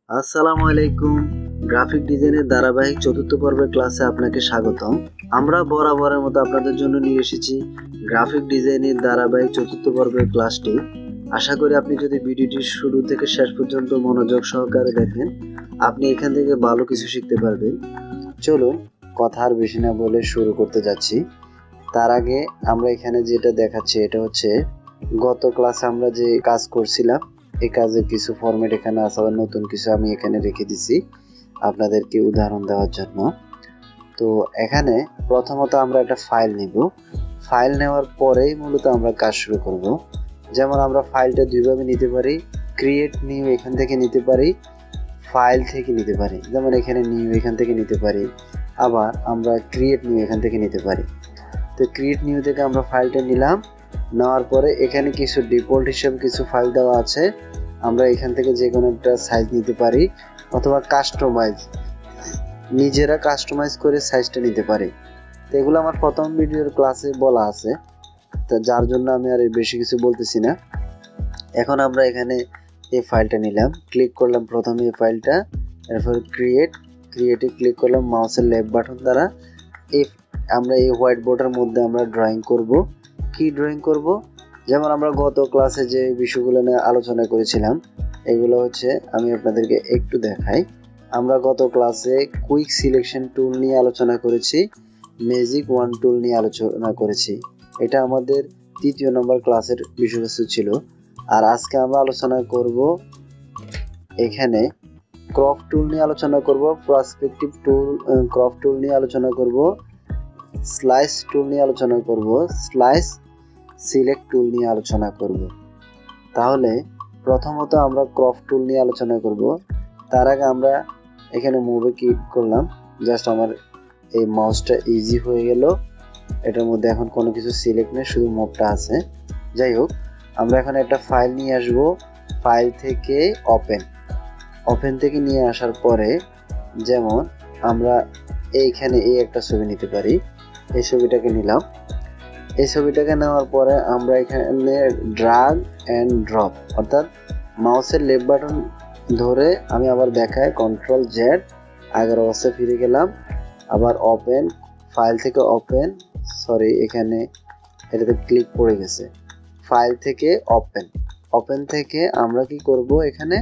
আসসালামু আলাইকুম। গ্রাফিক ডিজাইনের ধারাবাহিক চতুর্থ পর্বের ক্লাসে আপনাকে স্বাগতম। আমরা বরাবরের মতো আপনাদের জন্য নিয়ে এসেছি গ্রাফিক ডিজাইনের ধারাবাহিক চতুর্থ পর্বের ক্লাসটি। আশা করি আপনি যদি ভিডিওটি শুরু থেকে শেষ পর্যন্ত মনোযোগ সহকারে দেখেন, আপনি এখান থেকে ভালো কিছু শিখতে পারবেন। চলুন কথা আর বেশি না বলে শুরু করতে যাচ্ছি। তার আগে আমরা এখানে যেটা দেখাচ্ছি এটা হচ্ছে গত ক্লাসে আমরা যে কাজ করছিলাম এই কাজের কিছু ফরম্যাট এখানে আছে, আবার নতুন কিছু আমি এখানে রেখে দিছি আপনাদেরকে উদাহরণ দেওয়ার জন্য। তো এখানে প্রথমত আমরা একটা ফাইল নিব। ফাইল নেওয়ার পরেই মূলত আমরা কাজ শুরু করব। যেমন আমরা ফাইলটা দুইভাবে নিতে পারি, ক্রিয়েট নিউ এখান থেকে নিতে পারি, ফাইল থেকে নিতে পারি। যেমন এখানে নিউ এখান থেকে নিতে পারি, আবার আমরা ক্রিয়েট নিউ এখান থেকে নিতে পারি। তো ক্রিয়েট নিউ থেকে আমরা ফাইলটা নিলাম, নেওয়ার পরে এখানে কিছু ডিফল্ট হিসেবে কিছু ফাইল দেওয়া আছে, আমরা এখান থেকে যে কোনো একটা সাইজ নিতে পারি অথবা কাস্টমাইজ নিজেরা কাস্টমাইজ করে সাইজটা নিতে পারি। তো এগুলো আমার প্রথম ভিডিওর ক্লাসে বলা আছে, তা যার জন্য আমি আর বেশি কিছু বলতেছি না। এখন আমরা এখানে এই ফাইলটা নিলাম, ক্লিক করলাম প্রথমে এই ফাইলটা, এরপর ক্রিয়েটে ক্লিক করলাম মাউসের লেফট বাটন দ্বারা। আমরা এই হোয়াইট বোর্ডের মধ্যে আমরা ড্রয়িং করব। কি ড্রয়িং করব? যেমন আমরা গত ক্লাসে যে বিষয়গুলো নিয়ে আলোচনা করেছিলাম এগুলো হচ্ছে আমি আপনাদেরকে একটু দেখাই। আমরা গত ক্লাসে কুইক সিলেকশন টুল নিয়ে আলোচনা করেছি, ম্যাজিক ওয়ান টুল নিয়ে আলোচনা করেছি। এটা আমাদের 3য় নম্বর ক্লাসের বিষয়বস্তু ছিল। আর আজকে আমরা আলোচনা করব এখানে ক্রপ টুল নিয়ে আলোচনা করব, পার্সপেক্টিভ টুল ক্রপ টুল নিয়ে আলোচনা করব, স্লাইস টুল নিয়ে আলোচনা করব, স্লাইস সিলেক্ট টুল নিয়ে আলোচনা করব। তাহলে প্রথমত আমরা ক্রপ টুল নিয়ে আলোচনা করব। তার আগে আমরা এখানে মুভে ক্লিক করলাম, জাস্ট আমার এই মাউসটা ইজি হয়ে গেল। এটার মধ্যে এখন কোনো কিছু সিলেক্ট নেই, শুধু মুভটা আছে। যাই হোক, আমরা এখন একটা ফাইল নিয়ে আসব। ফাইল থেকে ওপেন থেকে নিয়ে আসার পরে যেমন আমরা এইখানে এই একটা ছবি নিতে পারি, এই ছবিটাকে নিলাম। এই ছবিটাকে নেওয়ার পরে আমরা এখানে ড্রাগ অ্যান্ড ড্রপ, অর্থাৎ মাউসের লেফট বাটন ধরে আমি আবার দেখায় কন্ট্রোল জেড আগের অবস্থায় ফিরে গেলাম। আবার ওপেন, ফাইল থেকে এখানে এটাতে ক্লিক পড়ে গেছে। ফাইল থেকে ওপেন থেকে আমরা কি করব, এখানে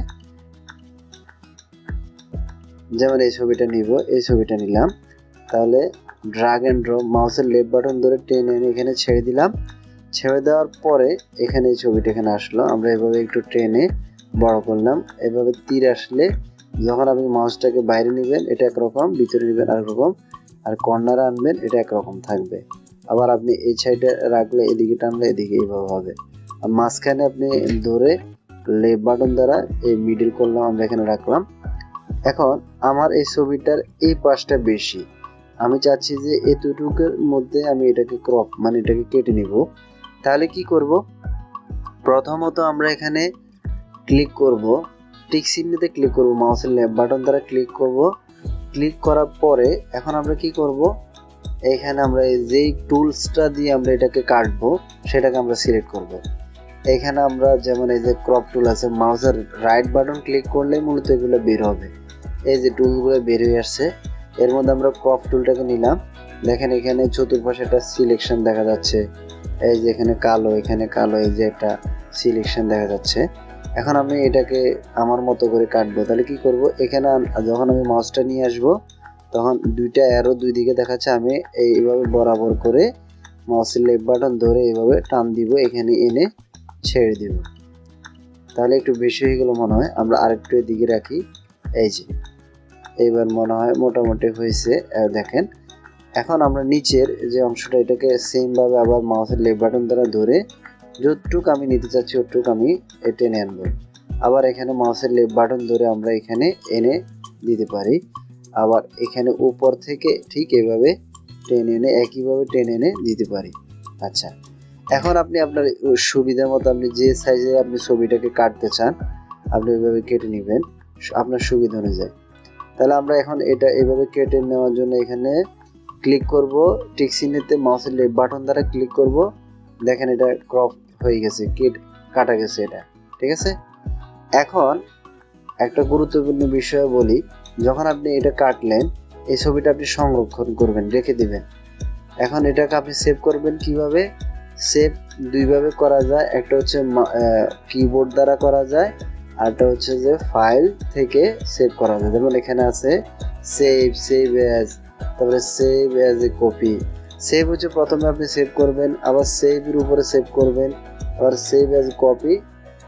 যেমন এই ছবিটা নিব, এই ছবিটা নিলাম। তাহলে ড্রাগ অ্যান্ড ড্রপ মাউসের লেফট বাটন ধরে টেনে এনে এখানে ছেড়ে দিলাম। ছেড়ে দেওয়ার পরে এখানে এই ছবিটা এখানে আসলো, আমরা এভাবে একটু টেনে বড় করলাম। এভাবে তীর আসলে যখন আপনি মাউসটাকে বাইরে নেবেন এটা একরকম, ভিতরে নেবেন আরেকরকম, আর কর্নারে আনবেন এটা একরকম থাকবে। আবার আপনি এই সাইডে রাখলে এদিকে টানলে এদিকে এইভাবে হবে। আর মাঝখানে আপনি ধরে লেফট বাটন দ্বারা এই মিডল করলাম, আমরা এখানে রাখলাম। এখন আমার এই ছবিটার এই পাশটা বেশি, আমি চাচ্ছি যে এতটুকুর মধ্যে আমি এটাকে ক্রপ এটাকে কেটে নিব। তাহলে কি করব? প্রথমত আমরা এখানে ক্লিক করব, টিক চিহ্নতে ক্লিক করব, মাউসের লেফট বাটন দ্বারা ক্লিক করব। ক্লিক করার পরে এখন আমরা কি করব, এখানে আমরা যেই টুলসটা দিয়ে আমরা এটাকে কাটবো সেটাকে আমরা সিলেক্ট করব। এখানে আমরা যেমন এই যে ক্রপ টুল আছে, মাউসের রাইট বাটন ক্লিক করলে মূলত এগুলো বের হবে। এই যে টুলগুলো বের হয়ে আসছে, এর মধ্যে আমরা ক্রপ টুলটাকে নিলাম। দেখেন এখানে চতুর্পাশে একটা সিলেকশন দেখা যাচ্ছে, এই যে এখানে কালো, এখানে কালো, এই যে একটা সিলেকশন দেখা যাচ্ছে। এখন আমি এটাকে আমার মতো করে কাটবো। তাহলে কি করব, এখানে যখন আমি মাউসটা নিয়ে আসব তখন দুইটা অ্যারো দুই দিকে দেখাচ্ছে, আমি এইভাবে বরাবর করে মাউসের লেফট বাটন ধরে এইভাবে টান দিব, এখানে এনে ছেড়ে দিব। তাহলে একটু বেশি হয়ে গেল মনে হয়, আমরা আরেকটু এদিকে রাখি। এই যে এইবার মনে হয় মোটামুটি হয়েছে, দেখেন। এখন আমরা নিচের যে অংশটা এটাকে সেম ভাবে আবার মাউসের লেফট বাটন দ্বারা ধরে যতটুকু আমি নিতে চাচ্ছি ওটুকু আমি টেনে আনবো। আবার এখানে মাউসের লেফট বাটন ধরে আমরা এখানে এনে দিতে পারি। আবার এখানে উপর থেকে ঠিক এইভাবে টেনে এনে একইভাবে টেনে এনে দিতে পারি। আচ্ছা, এখন আপনি আপনার সুবিধা মতো আপনি যে সাইজে আপনি ছবিটাকে কাটতে চান আপনি ওইভাবে কেটে নেবেন আপনার সুবিধা অনুযায়ী। তাহলে আমরা এখন এটা এইভাবে কেটে নেওয়ার জন্য এখানে ক্লিক করব, টিক চিহ্নতে মাউসের লেফট বাটন দ্বারা ক্লিক করব। দেখেন এটা ক্রপ হয়ে গেছে, কাটা গেছে এটা, ঠিক আছে। এখন একটা গুরুত্বপূর্ণ বিষয় বলি, যখন আপনি এটা কাটলেন এই ছবিটা আপনি সংরক্ষণ করবেন, রেখে দিবেন। এখন এটাকে আপনি সেভ করবেন কিভাবে? সেভ দুইভাবে করা যায়, একটা হচ্ছে কিবোর্ড দ্বারা করা যায়, আরটা হচ্ছে যে ফাইল থেকে সেভ করা যায়। যেমন এখানে আছে সেভ অ্যাজ, তারপরে save as a copy. Save হচ্ছে প্রথমে আপনি সেভ করবেন, আবার সেভের উপরে সেভ করবেন, আবার সেভ অ্যাজ কপি,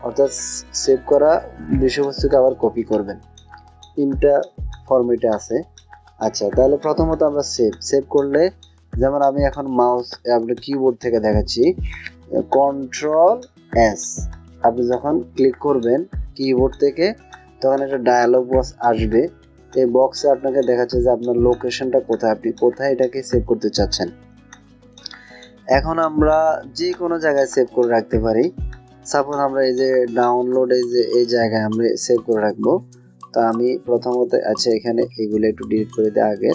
অর্থাৎ সেভ করা বিষয়বস্তুকে আবার কপি করবেন। তিনটা ফরম্যাটে আছে। আচ্ছা, তাহলে প্রথমত আমরা সেভ করলে, যেমন আমি এখন মাউস আপনার কিবোর্ড থেকে দেখাচ্ছি, কন্ট্রোল এস আপনি যখন ক্লিক করবেন কিবোর্ড থেকে, তখন একটা ডায়ালগ বক্স আসবে। এই বক্সে আপনাকে দেখাচ্ছে যে আপনার লোকেশনটা কোথায়, আপনি কোথায় এটাকে সেভ করতে চাচ্ছেন। এখন আমরা যে কোনো জায়গায় সেভ করে রাখতে পারি। সাপোজ আমরা এই যে ডাউনলোড, এই জায়গায় আমরা সেভ করে রাখবো। তো আমি প্রথমত এখানে এগুলো একটু ডিলিট করে দিই। আগে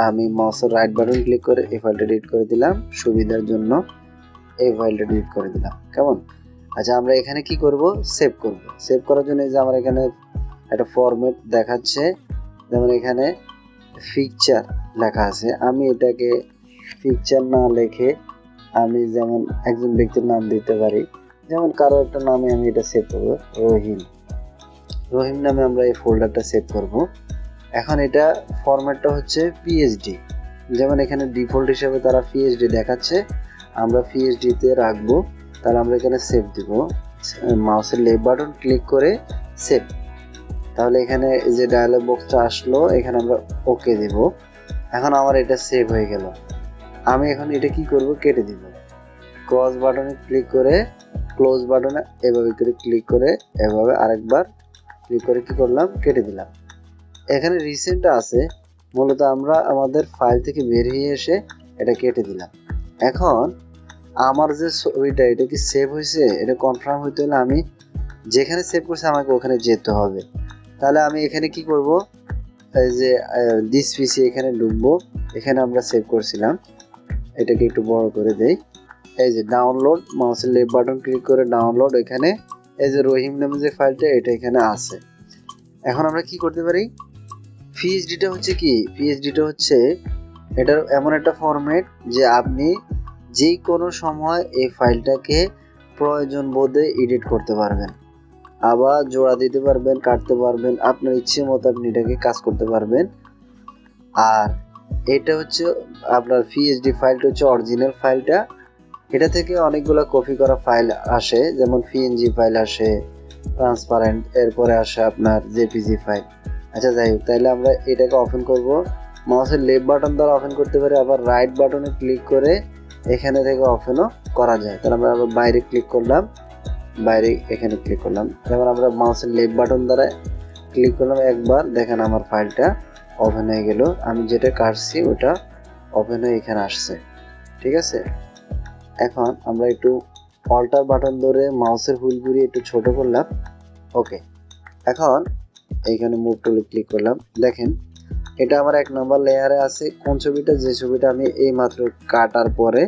আমি মাউসের রাইট বাটন ক্লিক করে এই ফাইলটা ডিলিট করে দিলাম, সুবিধার জন্য এই ফাইলটা ডিলিট করে দিলাম। কেমন? আচ্ছা, আমরা এখানে কি করব? সেভ করব। সেভ করার জন্য এই যে আমার এখানে একটা ফরম্যাট দেখাচ্ছে, যেমন এখানে পিকচার লেখা আছে। আমি এটাকে পিকচার না লিখে আমি যেমন একজন ব্যক্তির নাম দিতে পারি, যেমন কারো একটা নামে আমি এটা সেভ করব, রহিম নামে আমরা এই ফোল্ডারটা সেভ করব। এখন এটা ফরম্যাটটা হচ্ছে পিএইচডি, যেমন এখানে ডিফল্ট হিসেবে তারা পিএইচডি দেখাচ্ছে, আমরা পিএইচডিতে রাখবো। তাহলে আমরা এখানে সেভ দিব, মাউসের লেফট বাটন ক্লিক করে সেভ। তাহলে এখানে যে ডায়ালগ বক্সটা আসলো, এখানে আমরা ওকে দেব। এখন আমার এটা সেভ হয়ে গেল। আমি এখন এটা কি করব? কেটে দিব। ক্রস বাটনে ক্লিক করে, ক্লোজ বাটনে এভাবে করে ক্লিক করে, এভাবে আরেকবার ক্লিক করে কি করলাম? কেটে দিলাম। এখানে রিসেন্টটা আছে, মূলত আমরা আমাদের ফাইল থেকে বের হয়ে এসে এটা কেটে দিলাম। এখন আমার যে ছবিটা, এটা কি সেভ হয়েছে এটা কনফার্ম হইতে হলে আমি যেখানে সেভ করছি আমাকে ওখানে যেতে হবে। তাহলে আমি এখানে কি করব? এই যে দিস পিসি এখানে ঢুকবো, এখানে আমরা সেভ করছিলাম, এটাকে একটু বড় করে দেই। এই যে ডাউনলোড, মাউসের লেফট বাটন ক্লিক করে ডাউনলোড, এখানে এই যে রহিম নামে যে ফাইলটা, এটা এখানে আছে। এখন আমরা কি করতে পারি? পিএইচডিটা হচ্ছে কি? পিএইচডিটা হচ্ছে এটার এমন একটা ফরম্যাট যে আপনি যে কোনো সময় এই ফাইলটাকে প্রয়োজন বোধে এডিট করতে পারবেন, আবার জোড়া দিতে পারবেন, কাটতে পারবেন, আপনার ইচ্ছে মতো আপনি এটাকে কাজ করতে পারবেন। আর এটা হচ্ছে আপনার পিএইচডি ফাইলটা হচ্ছে অরিজিনাল ফাইলটা। এটা থেকে অনেকগুলো কপি করা ফাইল আসে, যেমন পিএনজি ফাইল আসে, ট্রান্সপারেন্ট, এরপরে আসে আপনার জেপিজি ফাইল। আচ্ছা, যাই হোক, তাহলে আমরা এটাকে ওপেন করব। মাউসের লেফট বাটন দ্বারা ওপেন করতে পারি, আবার রাইট বাটনে ক্লিক করে এখানে থেকে ওপেনও করা যায়। তাহলে আমরা আবার বাইরে ক্লিক করলাম, বাইরে এখানে ক্লিক করলাম। যেমন আমরা মাউসের লেফট বাটন দ্বারা ক্লিক করলাম একবার, দেখেন আমার ফাইলটা ওপেন হয়ে গেল। আমি যেটা কাটছি ওটা ওপেন হয়ে এখানে আসছে। ঠিক আছে, এখন আমরা একটু অল্টার বাটন ধরে মাউসের হুইল ঘুরিয়ে একটু ছোট করলাম। ওকে, এখন এইখানে মুভ টুলে ক্লিক করলাম। দেখেন এটা আমার 1 নম্বর লেয়ারে আছে। কোন ছবিটা? যে ছবিটা আমি এই মাত্র কাটার পরে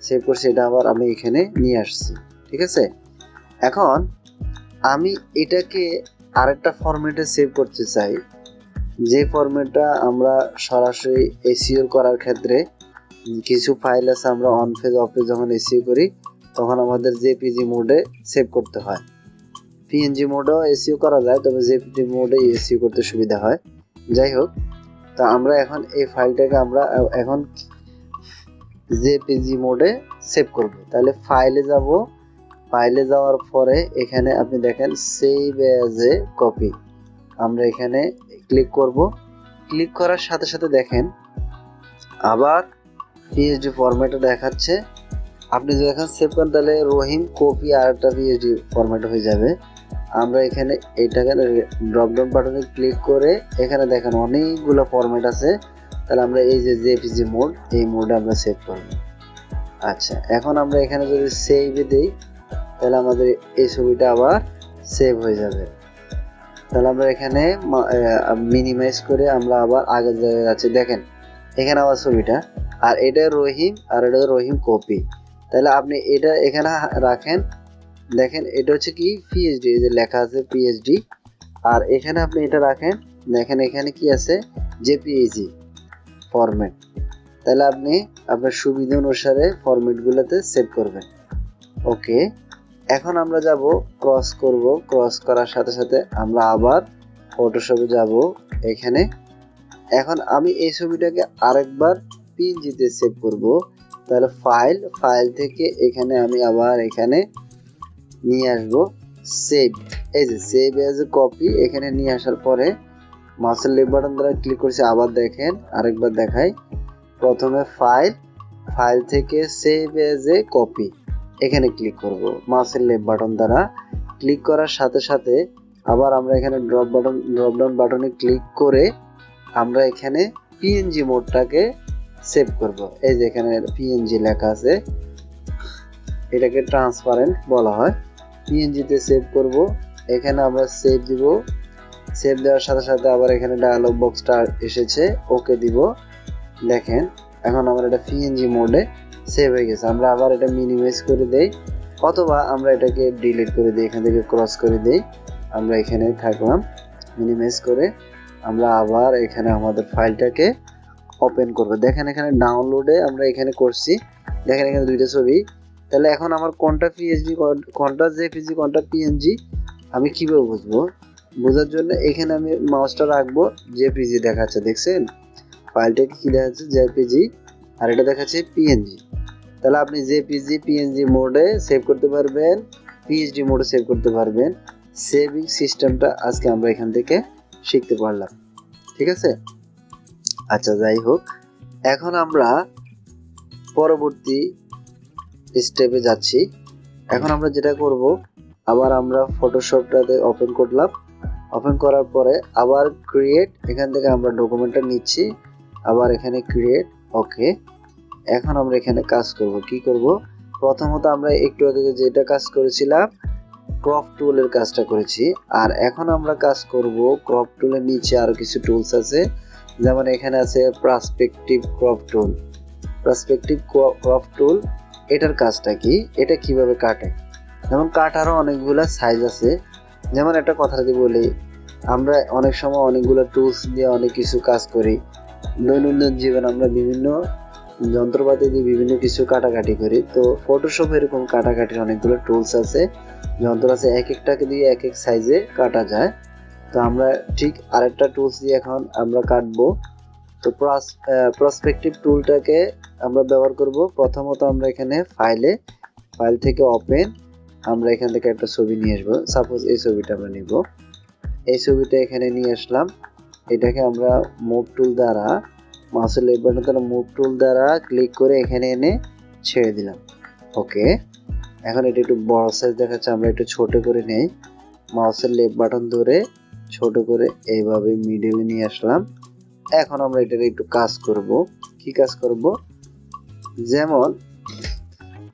সেভ করছি, এটা আবার আমি এখানে নিয়ে আসছি। ঠিক আছে, এখন আমি এটাকে আরেকটা ফরম্যাটে সেভ করতে চাই, যে ফরম্যাটটা আমরা সরাসরি এসইও করার ক্ষেত্রে কিছু ফাইল আছে, আমরা অন পেজ অফ পেজ যখন এসইও করি তখন আমাদের জেপিজি মোডে সেভ করতে হয়। পিএনজি মোডেও এসইও করা যায়, তবে জেপিজি মোডে এসইও করতে সুবিধা হয়। যাই হোক, তা আমরা এখন এই ফাইলটাকে আমরা এখন জেপিজি মোডে সেভ করব। তাহলে ফাইলে যাব, ফাইলে যাওয়ার পরে এখানে আপনি দেখেন সেভ অ্যাজ এ কপি, আমরা এখানে ক্লিক করব। ক্লিক করার সাথে সাথে দেখেন আবার পিএইচডি ফরম্যাটে দেখাচ্ছে। আপনি যদি এখন সেভ করেন তাহলে রহিম কপি আর একটা পিএইচডি ফরম্যাট হয়ে যাবে। আমরা এখানে এইটাকে ড্রপ ডাউন বাটনে ক্লিক করে এখানে দেখেন অনেকগুলো ফরম্যাট আছে। তাহলে আমরা এই যে জেপিজি মোড, এই মোডে আমরা সেভ করব। আচ্ছা, এখন আমরা এখানে যদি সেভে দিই তাহলে আমাদের এই ছবিটা আবার সেভ হয়ে যাবে। তাহলে আমরা এখানে মিনিমাইজ করে আমরা আবার আগের জায়গায় যাচ্ছি। দেখেন এখানে আবার ছবিটা, আর এটা রহিম আর এটা রহিম কপি। তাহলে আপনি এটা এখানে রাখেন, দেখেন এটা হচ্ছে কি পিএইচডি, এই যে লেখা আছে পিএইচডি। আর এখানে আপনি এটা রাখেন, দেখেন এখানে কি আছে জেপিইজি ফরম্যাট। তাহলে আপনি আপনার সুবিধা অনুসারে ফরম্যাটগুলোতে সেভ করবেন। ওকে, এখন আমরা যাব ক্রস করব। ক্রস করার সাথে সাথে আমরা আবার ফটোশপে যাব এখানে। এখন আমি এই ছবিটাকে আরেকবার পিএনজিতে সেভ করব। তাহলে ফাইল থেকে এখানে আমি আবার এখানে নিয়ে আসব সেভ। এই যে সেভ এজ এ কপি, এখানে নিয়ে আসার পরে মাউসের লেফট বাটন দ্বারা ক্লিক করছি। আবার দেখেন আরেকবার দেখাই, প্রথমে ফাইল থেকে সেভ এজ এ কপি এখানে ক্লিক করব মাউসের লেফট বাটন দ্বারা। ক্লিক করার সাথে সাথে আবার আমরা এখানে ড্রপ ডাউন বাটনে ক্লিক করে আমরা এখানে পিএনজি মোডটাকে সেভ করব। এই যে এখানে পিএনজি লেখা আছে, এটাকে ট্রান্সপারেন্ট বলা হয়। পিএনজিতে সেভ করব, এখানে আমরা সেভ দিব। সেভ দেওয়ার সাথে সাথে আবার এখানে ডায়ালগ বক্সটা এসেছে, ওকে দিব। দেখেন এখন আমার এটা পিএনজি মোডে সেভ হয়ে গেছে। আমরা আবার এটা মিনিমাইজ করে দেই, অথবা আমরা এটাকে ডিলিট করে দিই, এখান থেকে ক্রস করে দিই। আমরা এখানে থাকলাম, মিনিমাইজ করে আমরা আবার এখানে আমাদের ফাইলটাকে ওপেন করব। দেখেন এখানে ডাউনলোডে আমরা এখানে করছি, দেখেন এখানে দুইটা ছবি। তাহলে এখন আমার কোনটা পিএইচডি, কোনটা জেপিজি, কোনটা পিএনজি আমি কিভাবে বুঝবো? বোঝার জন্য এখানে আমি মাউসটা রাখবো, জেপিজি দেখাচ্ছে, দেখছেন ফাইলটাকে কি দেখাচ্ছে জেপিজি, আর এটা দেখাচ্ছে পিএনজি। তাহলে আপনি জেপিজি পিএনজি মোডে সেভ করতে পারবেন, পিএইচডি মোডে সেভ করতে পারবেন। সেভিং সিস্টেমটা আজকে আমরা এখান থেকে শিখতে পারলাম, ঠিক আছে? আচ্ছা, যাই হোক, এখন আমরা পরবর্তী স্টেপে যাচ্ছি। এখন আমরা যেটা করব, আবার আমরা ফটোশপটাতে ওপেন করলাম। ওপেন করার পরে আবার ক্রিয়েট, এখান থেকে আমরা ডকুমেন্টটা নিচ্ছি, আবার এখানে ক্রিয়েট। ওকে, এখন আমরা এখানে কাজ করব। কি করব? প্রথমত আমরা একটু আগে যেটা কাজ করেছিলাম ক্রপ টুলের কাজটা করেছি, আর এখন আমরা কাজ করব ক্রপ টুলের নিচে আরো কিছু টুলস আছে। যেমন এখানে আছে পার্সপেক্টিভ ক্রপ টুল। পার্সপেক্টিভ ক্রপ টুল এটার কাজটা কি, এটা কিভাবে কাটে, যেমন কাটারও অনেকগুলো সাইজ আছে। যেমন একটা কথা যদি বলি, আমরা অনেক সময় অনেকগুলো টুলস দিয়ে অনেক কিছু কাজ করি। দৈনন্দিন জীবনে আমরা বিভিন্ন যন্ত্রপাতি দিয়ে বিভিন্ন কিছু কাটাকাটি করি। তো ফটোশপ এরকম কাটাকাটির অনেকগুলো টুলস আছে, যন্ত্র আছে, এক একটাকে দিয়ে এক এক সাইজে কাটা যায়। তো আমরা ঠিক আরেকটা টুলস দিয়ে এখন আমরা কাটবো। তো পার্সপেক্টিভ টুলটাকে আমরা ব্যবহার করব। প্রথমত আমরা এখানে ফাইল থেকে ওপেন, আমরা এখান থেকে একটা ছবি নিয়ে আসবো। সাপোজ এই ছবিটা আমরা নিব, এই ছবিটা এখানে নিয়ে আসলাম। এটাকে আমরা মুভ টুল দ্বারা, মাউসের লেফট বাটন দ্বারা মুভ টুল দ্বারা ক্লিক করে এখানে এনে ছেড়ে দিলাম। ওকে, এখন এটা একটু বড় সাইজ দেখাচ্ছে, আমরা একটু ছোট করে নেই। মাউসের লেফট বাটন ধরে ছোট করে এইভাবে মিডলে নিয়ে আসলাম। এখন আমরা এটার একটু কাজ করব। কি কাজ করব? যেমন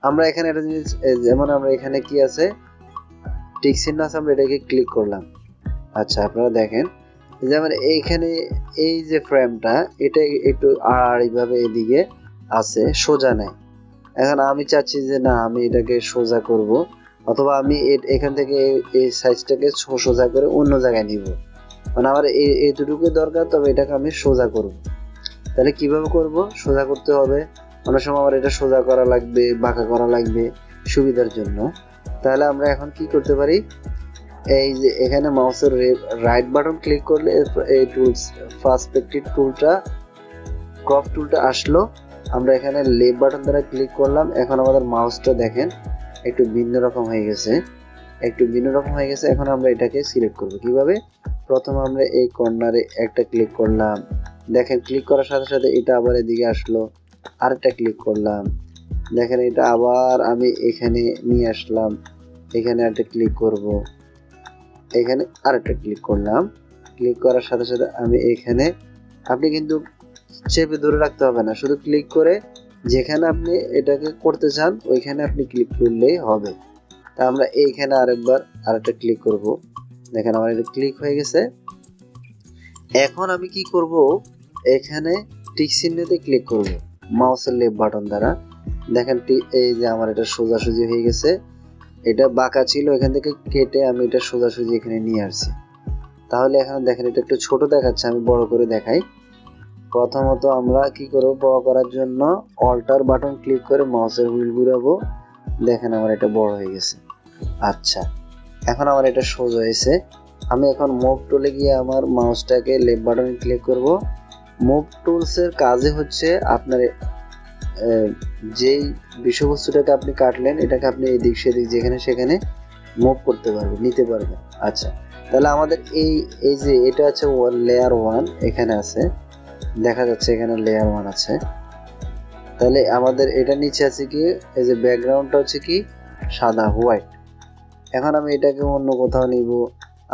আমরা এখানে একটা জিনিস, যেমন আমরা এখানে কি আছে টিক চিহ্ন আছে, আমরা এটাকে ক্লিক করলাম। আচ্ছা, আপনারা দেখেন যেমন এইখানে এই যে ফ্রেমটা, এটা একটু আড়াআড়িভাবে এদিকে আছে, সোজা নেই। এখন আমি চাচ্ছি যে না, আমি এটাকে সোজা করব, অথবা আমি এখান থেকে এই সাইজটাকে সোজা করে অন্য জায়গায় নিব। মানে আমার এইটুকু দরকার, তবে এটাকে আমি সোজা করব। তাহলে কিভাবে করব? সোজা করতে হবে, অনেক সময় আমার এটা সোজা করা লাগবে, বাঁকা করা লাগবে সুবিধার জন্য। তাহলে আমরা এখন কি করতে পারি, এই যে এখানে মাউসের রাইট বাটন ক্লিক করলে এই টুলস পার্সপেক্টিভ টুলটা, ক্রপ টুলটা আসলো। আমরা এখানে লেফট বাটন দ্বারা ক্লিক করলাম। এখন আমাদের মাউসটা দেখেন একটু ভিন্ন রকম হয়ে গেছে, এখন আমরা এটাকে সিলেক্ট করব। কিভাবে? প্রথমে আমরা এই কর্নারে একটা ক্লিক করলাম, দেখেন ক্লিক করার সাথে সাথে এটা আবার এদিকে আসলো। আরেকটা ক্লিক করলাম, দেখেন এটা আবার আমি এখানে নিয়ে আসলাম। এখানে একটা ক্লিক করব, এখানে আরেকটা ক্লিক করলাম। ক্লিক করার সাথে সাথে আমি এখানে, আপনি কিন্তু চেপে ধরে রাখতে হবে না, শুধু ক্লিক করে যেখানে আপনি এটাকে করতে চান ওইখানে আপনি ক্লিক করলেই হবে। তা আমরা এইখানে আরেকটা ক্লিক করব। দেখেন আমার এটা ক্লিক হয়ে গেছে। এখন আমি কি করব, এখানে টিক চিহ্নতে ক্লিক করব মাউসের লেফট বাটন দ্বারা। দেখেন এই যে আমার এটা সোজাসুজি হয়ে গেছে। এটা বাঁকা ছিল, এখান থেকে কেটে আমি এটা সোজাসুজি এখানে নিয়ে আসছি। তাহলে এখানে দেখেন এটা একটু ছোট দেখাচ্ছে, আমি বড় করে দেখাই। প্রথমত আমরা কি করব, বড় করার জন্য অল্টার বাটন ক্লিক করে মাউসের হুইল ঘুরাবো। দেখেন আমার এটা বড় হয়ে গেছে। আচ্ছা, এখন আমার এটা সোজা হয়েছে। আমি এখন মুভ টুলে গিয়ে আমার মাউসটাকে লেফট বাটনে ক্লিক করব। মুভ টুলসের কাজে হচ্ছে আপনার যেই বিষয়বস্তুটাকে আপনি কাটলেন এটাকে আপনি এদিক সেদিক যেখানে সেখানে মুভ করতে পারবেন, নিতে পারবেন। আচ্ছা, তাহলে আমাদের এই যে এটা আছে লেয়ার 1 এখানে আছে, দেখা যাচ্ছে এখানে লেয়ার 1 আছে। তাহলে আমাদের এটা নিচে আছে কি, এই যে ব্যাকগ্রাউন্ডটা হচ্ছে কি সাদা হোয়াইট। এখন আমি এটাকে অন্য কোথাও নিব,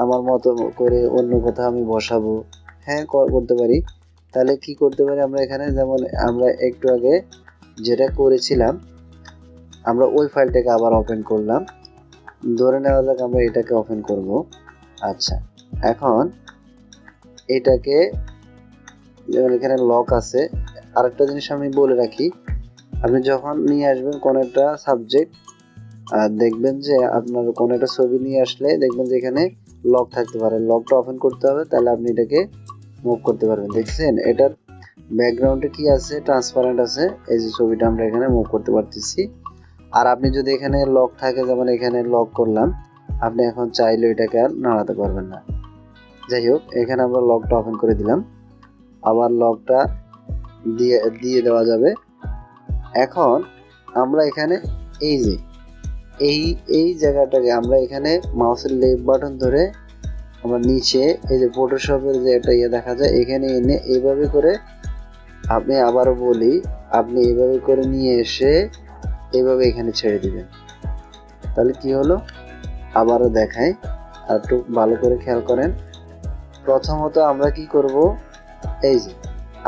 আমার মতো করে অন্য কোথাও আমি বসাবো। হ্যাঁ, করতে পারি। তাহলে কি করতে পারি আমরা এখানে, যেমন আমরা একটু আগে যেটা করেছিলাম আমরা ওই ফাইলটাকে আবার ওপেন করলাম। ধরে নেওয়া যাক আমরা এটাকে ওপেন করব। আচ্ছা, এখন এটাকে যেমন এখানে লক আছে। আরেকটা জিনিস আমি বলে রাখি, আপনি যখন নিয়ে আসবেন কোনো একটা সাবজেক্ট, দেখবেন যে আপনার কোনো একটা ছবি নিয়ে আসলে দেখবেন যে এখানে লক থাকতে পারে, লকটা ওপেন করতে হবে, তাহলে আপনি এটাকে মুভ করতে পারবেন। দেখছেন এটার ব্যাকগ্রাউন্ডে কি আছে, ট্রান্সপারেন্ট আছে। এই যে ছবিটা আমরা এখানে মুভ করতে পারতেছি। আর আপনি যদি এখানে লক থাকে, যেমন এখানে লক করলাম, আপনি এখন চাইলে এটাকে আর নাড়াতে পারবেন না। যাই হোক, এখানে আমরা লকটা ওপেন করে দিলাম, আবার লকটা দিয়ে দেওয়া যাবে। এখন আমরা এখানে এই যে এই জায়গাটাকে আমরা এখানে মাউসের লেফট বাটন ধরে আমরা নিচে এই যে ফটোশপের যে একটা দেখা যায় এখানে এনে এইভাবে করে, আপনি আবারও বলি, আপনি এইভাবে করে নিয়ে এসে এইভাবে এখানে ছেড়ে দিবেন। তাহলে কি হলো, আবারও দেখাই, আর একটু ভালো করে খেয়াল করেন। প্রথমত আমরা কি করব, এই যে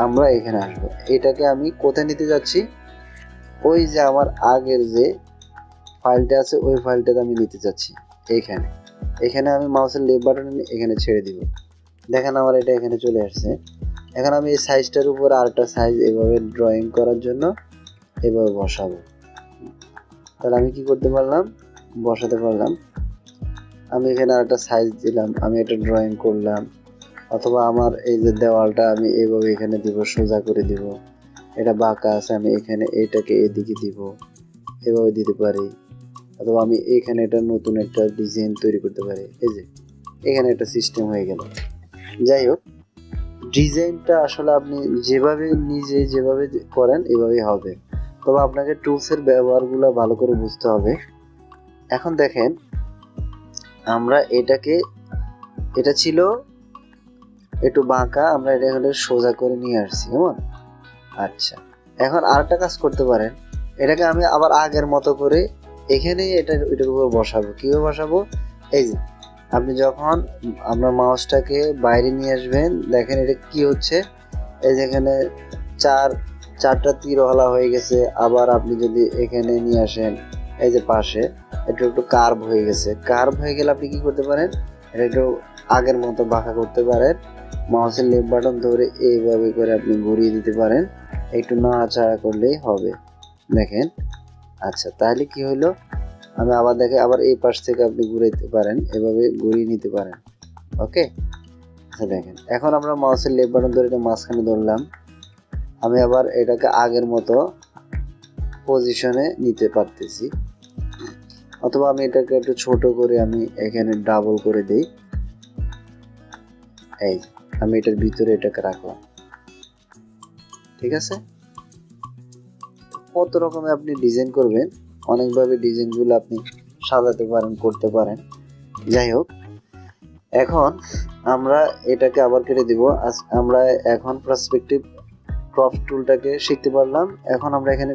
আমরা এখানে আসবো, এটাকে আমি কোথায় নিতে যাচ্ছি, ওই যে আমার আগের যে ফাইলটা আছে ওই ফাইলটাতে আমি নিতে যাচ্ছি। এখানে আমি মাউসের লেফট বাটন এখানে ছেড়ে দিব। দেখেন আমার এটা এখানে চলে আসছে। এখন আমি এই সাইজটার উপর আরেকটা সাইজ এভাবে ড্রয়িং করার জন্য এভাবে বসাবো। তাহলে আমি কি করতে পারলাম, বসাতে পারলাম। আমি এখানে আরেকটা সাইজ দিলাম, আমি এটা ড্রয়িং করলাম। অথবা আমার এই যে দেওয়ালটা আমি এইভাবে এখানে দিব, সোজা করে দিব। এটা বাঁকা আছে, আমি এখানে এইটাকে এদিকে দিব, এভাবে দিতে পারি। অথবা আমি এখানে এটা নতুন একটা ডিজাইন তৈরি করতে পারি। এই যে এখানে একটা সিস্টেম হয়ে গেল। যাই হোক, ডিজাইনটা আসলে আপনি যেভাবে করেন এভাবেই হবে, তবে আপনাকে টুলসের ব্যবহারগুলো ভালো করে বুঝতে হবে। এখন দেখেন আমরা এটা ছিল একটু বাঁকা, আমরা এটা হলে সোজা করে নিয়ে আসছি, কেমন? আচ্ছা, এখন আরেকটা কাজ করতে পারেন, এটাকে আমি আবার আগের মতো করে এখানে এটার উপর বসাবো। কিভাবে বসাবো, এই যে আপনি যখন আপনার মাউসটাকে বাইরে নিয়ে আসবেন, দেখেন এটা কি হচ্ছে, এই যেখানে চারটা তীরওয়ালা হয়ে গেছে। আবার আপনি যদি এখানে নিয়ে আসেন, এই যে পাশে এটা একটু কার্ভ হয়ে গেছে। কার্ভ হয়ে গেলে আপনি কি করতে পারেন, এটা একটু আগের মতো বাঁকা করতে পারেন। মাউসের লেফট বাটন ধরে এইভাবে করে আপনি ঘুরিয়ে দিতে পারেন, একটু নাড়াচাড়া করলেই হবে। দেখেন, আচ্ছা, তাহলে কি হলো, আমি আবার আবার এই পাশ থেকে আপনি ঘুরাইতে পারেন, এভাবে ঘুরিয়ে নিতে পারেন। ওকে, আচ্ছা দেখেন, এখন আমরা মাউসের লেফট বাটন ধরে এটা মাঝখানে ধরলাম, আমি আবার এটাকে আগের মতো পজিশনে নিতে পারতেছি। অথবা আমি এটাকে একটু ছোট করে আমি এখানে ডাবল করে দিই। এই আমি এটার ভিতরে এটাকে রাখলাম, ঠিক আছে? কত রকমে আপনি ডিজাইন করবেন, অনেকভাবে ডিজাইনগুলো আপনি সাজাতে পারেন, করতে পারেন। যাই হোক, এখন আমরা এটাকে আবার কেটে দিব। আমরা এখন পার্সপেক্টিভ ক্রপ টুলটাকে শিখতে পারলাম। এখন আমরা এখানে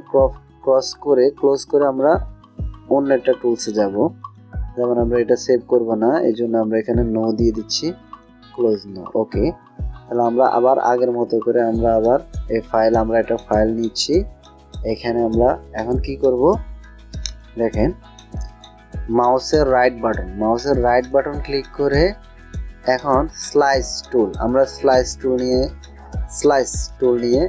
ক্লোজ করে আমরা অন্য একটা টুলসে যাব। যেমন আমরা এটা সেভ করব না, এই জন্য আমরা এখানে নো দিয়ে দিচ্ছি, ক্লোজ নো। ওকে, তাহলে আমরা আবার আগের মতো করে আমরা আবার আমরা একটা ফাইল নিচ্ছি। এখানে আমরা এখন কি করব, দেখেন মাউসের রাইট বাটন ক্লিক করে এখন স্লাইস টুল নিয়ে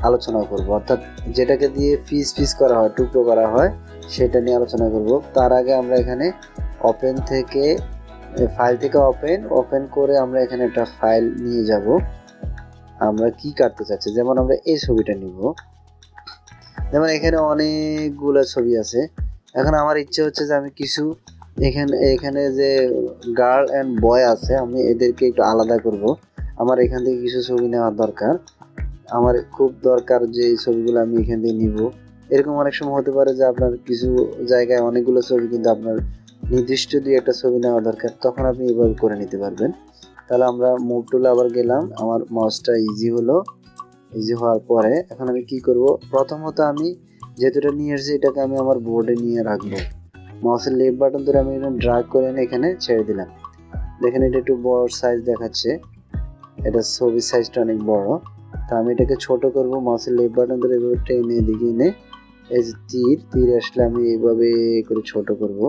আলোচনা করব। অর্থাৎ যেটাকে দিয়ে পিস করা হয়, টুকরো করা হয়, সেটা নিয়ে আলোচনা করব। তার আগে আমরা এখানে ওপেন থেকে ফাইল থেকে ওপেন করে আমরা এখানে একটা ফাইল নিয়ে যাব। আমরা কি কাটতে চাচ্ছি, যেমন আমরা এই ছবিটা নিব। যেমন এখানে অনেকগুলো ছবি আছে। এখন আমার ইচ্ছে হচ্ছে যে আমি কিছু এখানে যে গার্ল অ্যান্ড বয় আছে, আমি এদেরকে একটু আলাদা করব। আমার এখান থেকে কিছু ছবি নেওয়ার দরকার, আমার খুব দরকার যে এই ছবিগুলো আমি এখান থেকে নিব। এরকম অনেক সময় হতে পারে যে আপনার কিছু জায়গায় অনেকগুলো ছবি, কিন্তু আপনার নির্দিষ্ট দিয়ে একটা ছবি নেওয়া দরকার, তখন আপনি এভাবে করে নিতে পারবেন। তাহলে আমরা মুভ টুলে আবার গেলাম, আমার মাউসটা ইজি হলো। ইজি হওয়ার পরে এখন আমি কি করব, প্রথমত আমি যেহেতু এটা নিয়ে এসেছি এটাকে আমি আমার বোর্ডে নিয়ে রাখবো। মাউসের লেফট বাটন ধরে আমি এখানে ড্র্যাগ করে এনে এখানে ছেড়ে দিলাম। দেখেন এটা একটু বড় সাইজ দেখাচ্ছে, এটা ছবির সাইজটা অনেক বড়। তা আমি এটাকে ছোট করব, মাউসের লেফট বাটন ধরে এভাবে টেনে এদিকে এনে এই যে তীর আসলে আমি এইভাবে করে ছোট করব।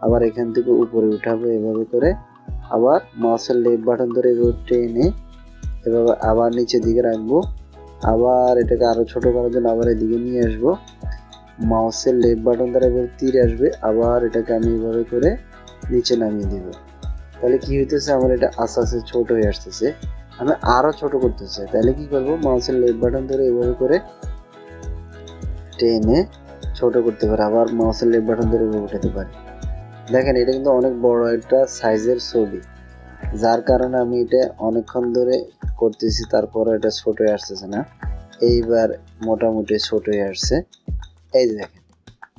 আবার এখান থেকে উপরে উঠাবো এভাবে করে, আবার মাউসের লেফট বাটন ধরে এভাবে টেনে এভাবে আবার নিচের দিকে রাখবো। আবার এটাকে আরো ছোট করার জন্য আবার এদিকে নিয়ে আসবো, মাউসের লেফট বাটন দ্বারা এভাবে তীর আসবে, আবার এটাকে আমি এভাবে করে নিচে নামিয়ে দিব। তাহলে কি হইতেছে, আমার এটা আস্তে আস্তে ছোট হয়ে আসতেছে। আমি আরো ছোট করতে চাই, তাহলে কি করব, মাউসের লেফট বাটন ধরে এভাবে করে টেনে ছোট করতে পারি, আবার মাউসের লেফট বাটন ধরে এভাবে উঠাতে পারি। দেখেন এটা কিন্তু অনেক বড় একটা সাইজের ছবি, যার কারণে আমি এটা অনেকক্ষণ ধরে করতেছি, তারপরে এটা ছোট হয়ে আসতেছে না। এইবার মোটামুটি ছোট হয়ে আসছে, এই যে দেখেন।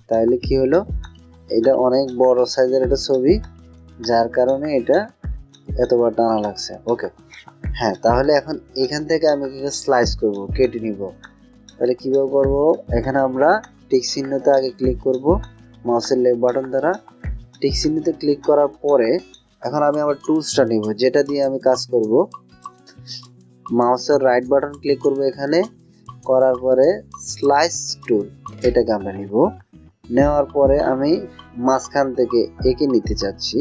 তাহলে কি হলো, এটা অনেক বড় সাইজের একটা ছবি, যার কারণে এটা এতবার টানা লাগছে। ওকে, হ্যাঁ, তাহলে এখন এখান থেকে আমি স্লাইস করব, কেটে নিব। তাহলে কিভাবে করব, এখানে আমরা টিক চিহ্নতে আগে ক্লিক করব মাউসের লেফট বাটন দ্বারা। টিক চিহ্নতে ক্লিক করার পরে এখন আমি আমার টুলসটা নিব, যেটা দিয়ে আমি কাজ করব। মাউসের রাইট বাটন ক্লিক করব এখানে, করার পরে স্লাইস টুল এটাকে আমরা নিব। নেওয়ার পরে আমি মাঝখান থেকে এঁকে নিতে চাচ্ছি,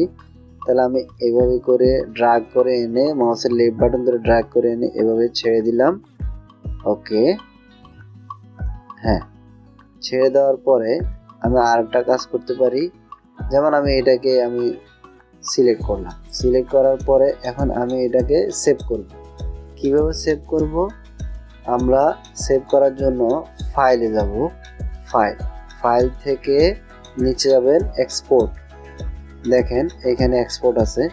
তাহলে আমি এভাবে করে ড্র্যাগ করে এনে মাউসের লেফট বাটন ধরে ড্র্যাগ করে এনে এভাবে ছেড়ে দিলাম। ওকে, হ্যাঁ, ছেড়ে দেওয়ার পরে আমি আরেকটা কাজ করতে পারি, যেমন আমি এটাকে আমি সিলেক্ট করলাম। সিলেক্ট করার পরে এখন আমি এটাকে সেভ করব। কিভাবে সেভ করব, আমরা সেভ করার জন্য ফাইলে যাব, ফাইল থেকে নিচে যাবেন এক্সপোর্ট। দেখেন এখানে এক্সপোর্ট আছে,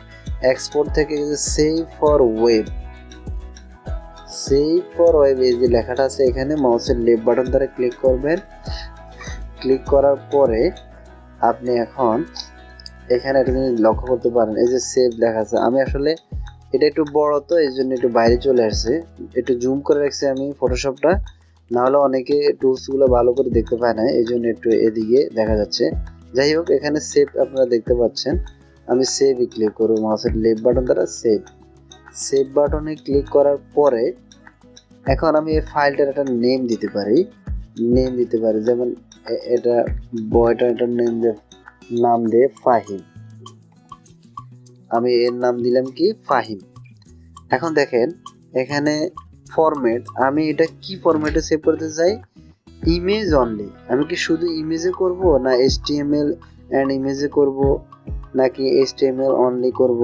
এক্সপোর্ট থেকে সেভ ফর ওয়েব, এই যে লেখাটা আছে এখানে মাউসের লেফট বাটন দ্বারা ক্লিক করবেন। ক্লিক করার পরে আপনি এখন এখানে একটা জিনিস লক্ষ্য করতে পারেন, এই যে সেভ লেখা আছে। আমি আসলে এটা একটু বড়, তো এই জন্য একটু বাইরে চলে আসছে, একটু জুম করে রাখছি আমি ফটোশপটা, না হলে অনেকে টুলসগুলো ভালো করে দেখতে পায় না, এই জন্য একটু এদিকে দেখা যাচ্ছে। যাই হোক, এখানে সেভ আপনারা দেখতে পাচ্ছেন, আমি সেভে ক্লিক করব মাউসের লেফট বাটন দ্বারা সেভ বাটনে ক্লিক করার পরে এখন আমি এই ফাইলটার একটা নেম দিতে পারি, যেমন এটা বয়টার একটা নাম দে ফাহিম। আমি এর নাম দিলাম কি, ফাহিম। এখন দেখেন এখানে ফরম্যাট, আমি এটা কি ফরম্যাটে সেভ করতে চাই, ইমেজ অনলি। আমি কি শুধু ইমেজে করব, না HTML অ্যান্ড ইমেজে করব, নাকি HTML অনলি করব।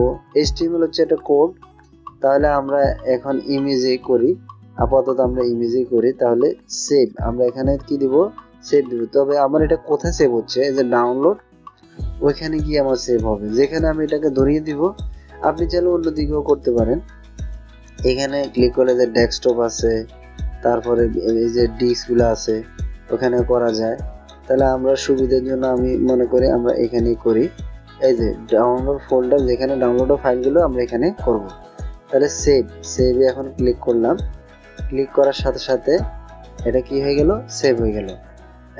HTML হচ্ছে একটা কোড, তাহলে আমরা এখন ইমেজেই করি, আপাতত আমরা ইমেজেই করি। তাহলে সেভ আমরা এখানে কি দিব, সেভ দিব। তবে আমার এটা কোথায় সেভ হচ্ছে, এই যে ডাউনলোড, ওইখানে গিয়ে আমার সেভ হবে, যেখানে আমি এটাকে ধরিয়ে দিব। আপনি চাইলে অন্য দিকেও করতে পারেন। এখানে ক্লিক করলে যে ডেস্কটপ আছে, তারপরে এই যে ডিস্কগুলো আছে, ওখানে করা যায়। তাহলে আমরা সুবিধার জন্য আমি মনে করি আমরা এখানেই করি। এই যে ডাউনলোড ফোল্ডার, যেখানে ডাউনলোড ফাইলগুলো আমরা এখানে করব। তাহলে সেভে এখন ক্লিক করলাম। ক্লিক করার সাথে সাথে এটা কি হয়ে গেল, সেভ হয়ে গেল।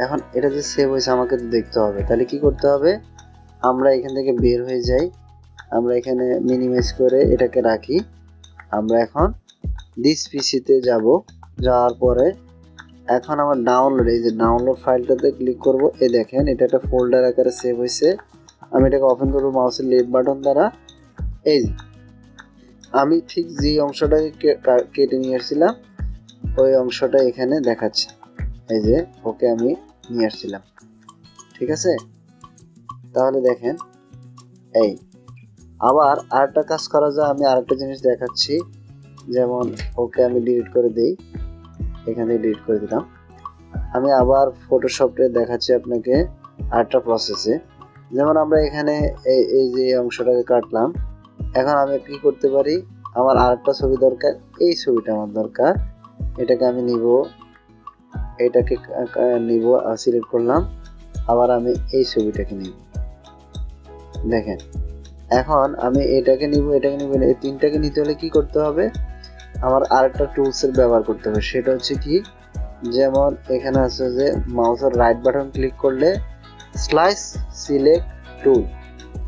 এখন এটা যে সেভ হয়েছে আমাকে তো দেখতে হবে, তাহলে কি করতে হবে, আমরা এখান থেকে বের হয়ে যাই, আমরা এখানে মিনিমাইজ করে এটাকে রাখি। আমরা এখন দিস পিসিতে যাব, যাওয়ার পরে এখন আমার ডাউনলোড, এই যে ডাউনলোড ফাইলটাতে ক্লিক করব। এই দেখেন এটা একটা ফোল্ডার আকারে সেভ হয়েছে। আমি এটাকে ওপেন করব মাউসের লেফট বাটন দ্বারা। এই যে আমি ঠিক যে অংশটাকে কেটে নিয়ে আসছিলাম, ওই অংশটা এখানে দেখাচ্ছে। এই যে ওকে আমি নিয়ে আসছিলাম। ঠিক আছে। তাহলে দেখেন এই আবার আরেকটা কাজ করা যায়, আমি আরেকটা জিনিস দেখাচ্ছি। যেমন ওকে আমি ডিলিট করে দিই, এখান থেকে ডিলিট করে দিলাম। আমি আবার ফটোশপে দেখাচ্ছি আপনাকে আরেকটা প্রসেসে। যেমন আমরা এখানে এই যে অংশটাকে কাটলাম, এখন আমি কি করতে পারি, আমার আরেকটা ছবি দরকার, এই ছবিটা আমার দরকার, এটাকে আমি নিব, এটাকে নিব, সিলেক্ট করলাম, আবার আমি এই ছবিটাকে নিব। দেখেন এখন আমি এটাকে নিব, এটাকে নিব, এই তিনটাকে নিতে হলে কি করতে হবে, আমার আরেকটা টুলসের ব্যবহার করতে হবে। সেটা হচ্ছে কি, যেমন এখানে আছে যে মাউসের রাইট বাটন ক্লিক করলে স্লাইস সিলেক্ট টুল,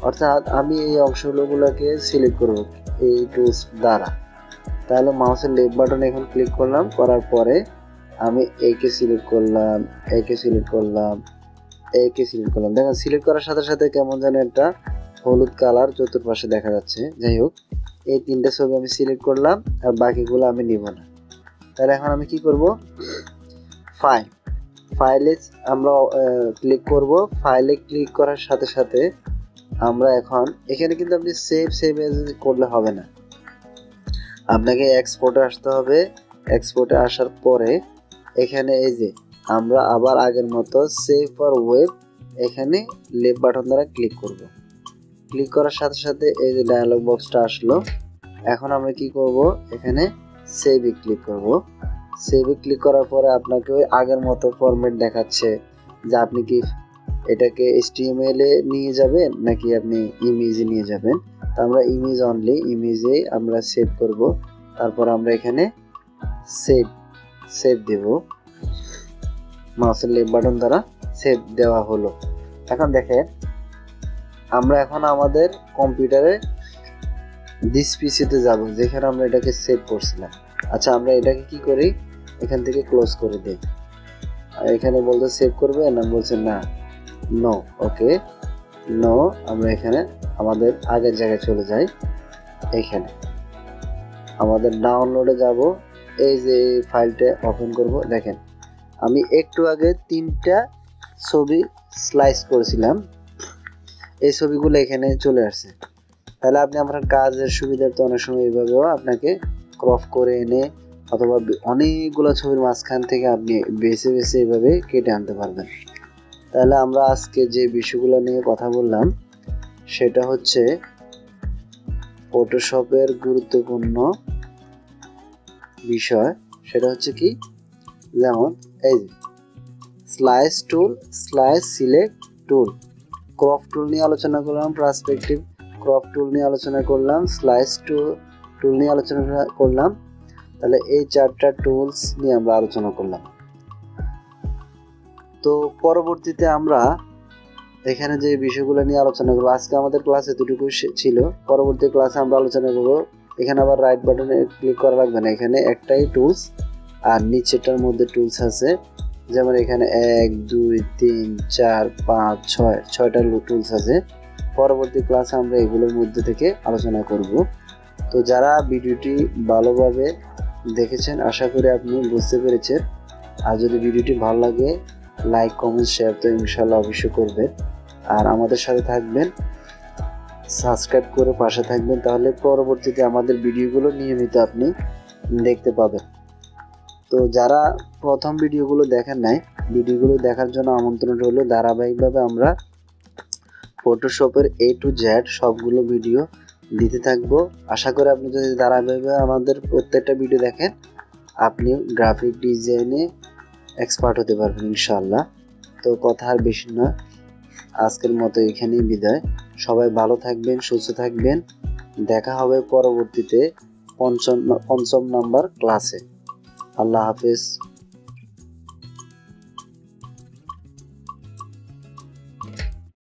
অর্থাৎ আমি এই অংশগুলোকে সিলেক্ট করব এই টুলস দ্বারা। তাহলে মাউসের লেফট বাটন এখন ক্লিক করলাম, করার পরে আমি একে সিলেক্ট করলাম, একে সিলেক্ট করলাম, একে সিলেক্ট করলাম। দেখেন সিলেক্ট করার সাথে সাথে কেমন যেন একটা হলুদ কালার চতুর্পাশে দেখা যাচ্ছে। যাই হোক, এই তিনটা ছবি আমি সিলেক্ট করলাম, আর বাকিগুলো আমি নিব না। তাহলে এখন আমি কি করব, ফাইলে আমরা ক্লিক করব। ফাইলে ক্লিক করার সাথে সাথে আমরা এখন এখানে কিন্তু আপনি সেভ এজ করলে হবে না, আপনাকে এক্সপোর্টে আসতে হবে। এক্সপোর্টে আসার পরে এখানে এই যে আমরা আবার আগের মতো সেভ ফর ওয়েব, এখানে লেফট বাটন দ্বারা ক্লিক করব। ক্লিক করার সাথে সাথে এই যে ডায়ালগ বক্সটা আসলো। এখন আমরা কি করব, এখানে সেভে ক্লিক করব। সেভে ক্লিক করার পরে আপনাকে ওই আগের মতো ফরম্যাট দেখাচ্ছে যে আপনি কি এটাকে HTML এ নিয়ে যাবেন নাকি আপনি ইমেজে নিয়ে যাবেন। তো আমরা ইমেজ অনলি, ইমেজে আমরা সেভ করব। তারপর আমরা এখানে সেভ দেব, মাউসের লেফট বাটন দ্বারা সেভ দেওয়া হলো। এখন দেখেন আমরা এখন আমাদের কম্পিউটারে দিস পিসিতে যাব, যেখানে আমরা এটাকে সেভ করছিলাম। আচ্ছা, আমরা এটাকে কি করি, এখান থেকে ক্লোজ করে দিই। এখানে বলতে সেভ করবে না, বলছে না, নো, ওকে, নো। আমরা এখানে আমাদের আগের জায়গায় চলে যাই। এখানে আমাদের ডাউনলোডে যাব, এই যে ফাইলটা ওপেন করব। দেখেন আমি একটু আগে 3টা ছবি স্লাইস করেছিলাম, এই ছবিগুলো এখানে চলে আসছে। তাহলে আপনি আপনার কাজের সুবিধার্থে অনেক সময় এইভাবেও আপনাকে ক্রপ করে এনে অথবা অনেকগুলো ছবির মাঝখান থেকে আপনি বেছে বেছে এইভাবে কেটে আনতে পারবেন। তাহলে আমরা আজকে যে বিষয়গুলো নিয়ে কথা বললাম সেটা হচ্ছে ফটোশপের গুরুত্বপূর্ণ বিষয়। সেটা হচ্ছে কি, যেমন এই যে স্লাইস টুল, স্লাইস সিলেক্ট টুল, ক্রপ টুল নিয়ে আলোচনা করলাম, পার্সপেক্টিভ ক্রপ টুল নিয়ে আলোচনা করলাম, স্লাইস টুল নিয়ে আলোচনা করলাম। তাহলে এই 4টা টুলস নিয়ে আমরা আলোচনা করলাম। তো পরবর্তীতে আমরা এখানে যে বিষয়গুলো নিয়ে আলোচনা করবো, আজকে আমাদের ক্লাস এতটুকু ছিল। পরবর্তী ক্লাসে আমরা আলোচনা করবো, এখানে আবার রাইট বাটনে ক্লিক করা লাগবে না, এখানে একটাই টুলস আর নিচেটার মধ্যে টুলস আছে। যেমন এখানে 1 2 3 4 5 6টা টুলস আছে। পরবর্তী ক্লাসে আমরা এগুলোর মধ্যে থেকে আলোচনা করব। তো যারা ভিডিওটি ভালোভাবে দেখেছেন, আশা করি আপনি বুঝতে পেরেছেন। আর যদি ভিডিওটি ভালো লাগে, লাইক কমেন্ট শেয়ার তো ইনশাল্লাহ অবশ্যই করবেন। আর আমাদের সাথে থাকবেন, সাবস্ক্রাইব করে পাশে থাকবেন, তাহলে পরবর্তীতে আমাদের ভিডিওগুলো নিয়মিত আপনি দেখতে পাবেন। তো যারা প্রথম ভিডিওগুলো দেখেন নাই, ভিডিওগুলো দেখার জন্য আমন্ত্রণ রইল। ধারাবাহিকভাবে আমরা ফটোশপের A to Z সবগুলো ভিডিও দিতে থাকবো। আশা করি আপনি যদি ধারাবাহিকভাবে আমাদের প্রত্যেকটা ভিডিও দেখেন, আপনি গ্রাফিক ডিজাইনে এক্সপার্ট হতে পারবেন ইনশাআল্লাহ। তো কথা আর বেশি নয়, আজকের মতো এখানেই বিদায়। সবাই ভালো থাকবেন, সুস্থ থাকবেন। দেখা হবে পরবর্তীতে পঞ্চম নাম্বার ক্লাসে। আল্লাহ হাফেজ।